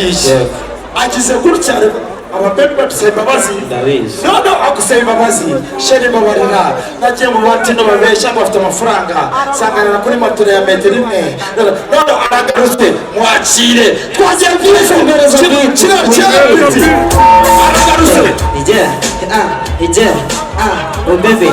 aragiye agize gutya ababebe badusaba imbabazi none agusaba imbabazi sheri mbabarira nagiye mu batino babeshya ngo bafite amafaranga sanganira kuri maturo ya metero imwe none aragarutse mwakire twagiye kwifungereza aragarutse bebe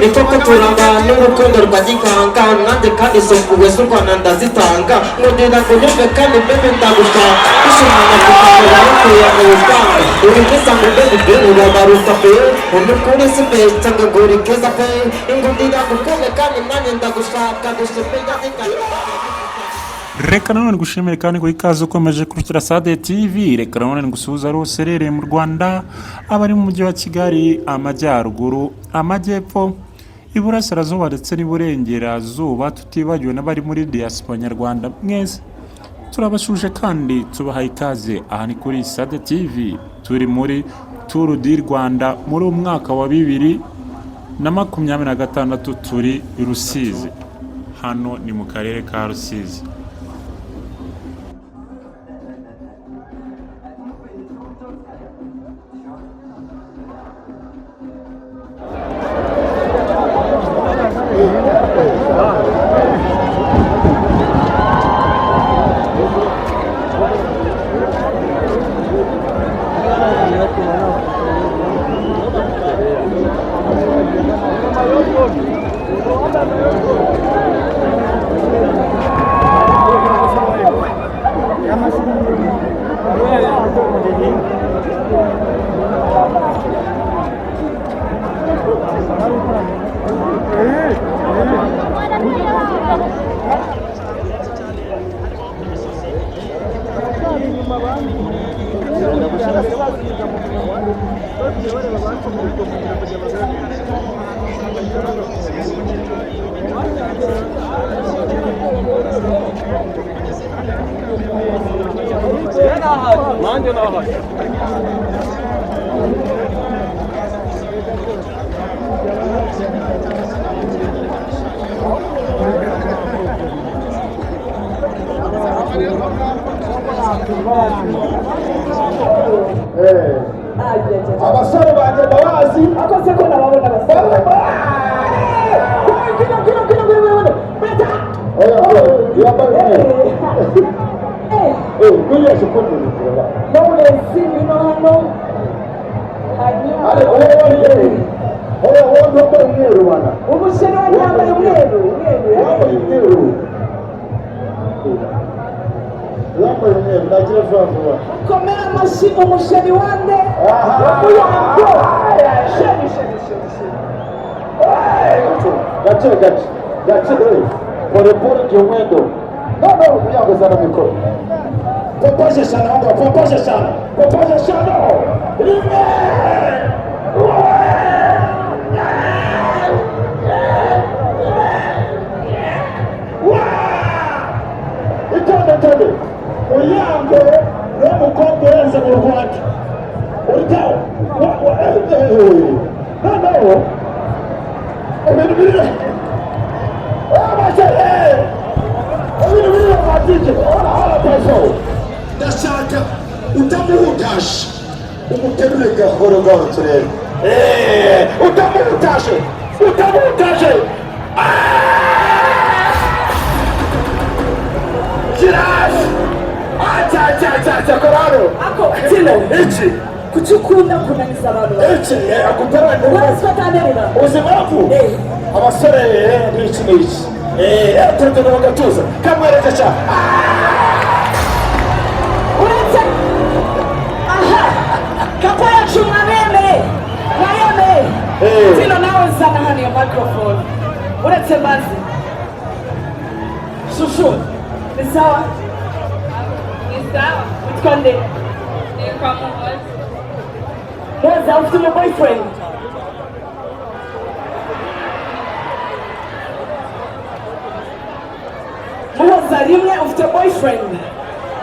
ni koko turangwa n'urukundo rwa gikanga nanjye kandi isumbuwe z'u Rwanda ndazitanga nkundira ngo nyumve kandi bebe ndagushaka ushimana kukamera bakuye mu butanga uri kwisanga bebe bebe urabaruta pe umukuru si beza ngo nguri keza pe ingundira gukume kandi nanjye ndagushaka gushimira reka nanone gushimira kandi ngo ikaze ukomeje kurikira Sade TV. Reka nanone gusuhuza rwose rereye mu Rwanda, abari mu mujyi wa Kigali, amajyaruguru, amajyepfo, iburasirazuba ndetse n'iburengerazuba, tutibagiwe n'abari muri diaspora nyarwanda. Mwese turabashuje kandi tubahaye ikaze aha ni kuri Sade TV. Turi muri Tour du Rwanda muri umwaka wa 2026 turi Rusizi. Hano ni mu karere ka Rusizi. abasore banje babazi akoze ko nababona abasore komera amashyi umusheri wande wakuyango sheri gace pole kiumwendo no kuyango sana mikoro popashe sana lime itonde uyango n'umukobwa urenze mu Rwanda uritaho ibintu biri amatike ora paso ndashaka utamuhutashe umuterure gahoro turebe utamuhutashe Giraffe! Acha korano! ako tino Iki! kuchukunda kunaniza abantu Iki! Akupera uraswa tanderera uzimavu! Abasore n'iki! Turutuno bagatuza! Kamwereka cha! uretse aha kapaya chuma meme tino nawe zana hano iyo microphone uretse mazi shushu ni sawa utkonde Moza ufite umu boyfriend Moza rimwe ufite boyfriend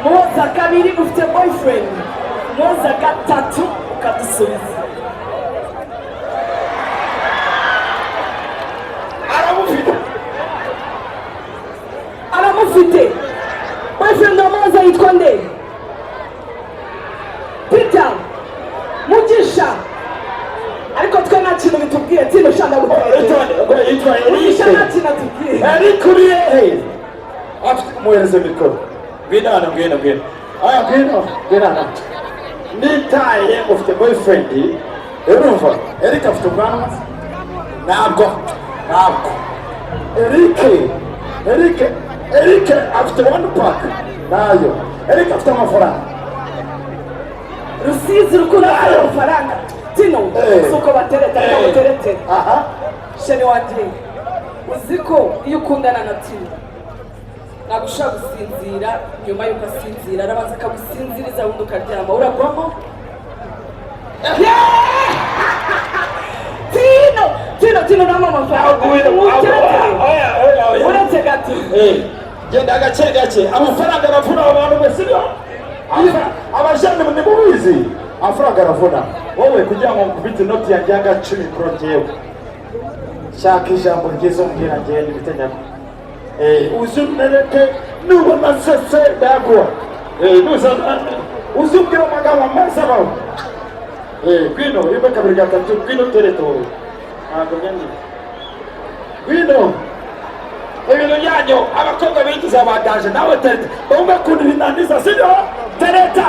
Moza kabiri ufite boyfriend Moza gatatu ukadusubiza aramufite boyfriend wa Moza yitwa nde mugisha ariko twe nta kintu bitubwiye tino shanda gutera yitwa mugisha Eric nta kintu atubwiye Eric uri hehe afite muhereze mikoro ngwino hano aya ngwino hano nitaye ufite boyfriend urumva Eric afite ubwanwa ntabwo Eric afite one pack nayo Eric afite amafaranga rusizi rukunda amafaranga tino suko batereta baterete aha sheni wanje uziko iyo ukundana na tino ntabwo ushobora gusinzira nyuma y'uko asinzira arabanza akagusinziriza wundi ukaryama uragwamo tino nama amafaranga uretse gati genda gake amafaranga aravuna abantu bose abajene ni mubizi amafaranga aravuna wowe kugira ngo nkubite inoti yanjye y'agaciro kuri njyewe shaka ijambo ryiza umbwira ngende ibitenyako uzunereke nubona sese ndaguha uzumbwira amagambo meza bawe gwino rimwe kabiri gatatu gwino tereto ntabwo nyandi gwino ibintu byanyu abakobwa bigize abadaje nawe tereta bumve kuntu binaniza sibyo tereta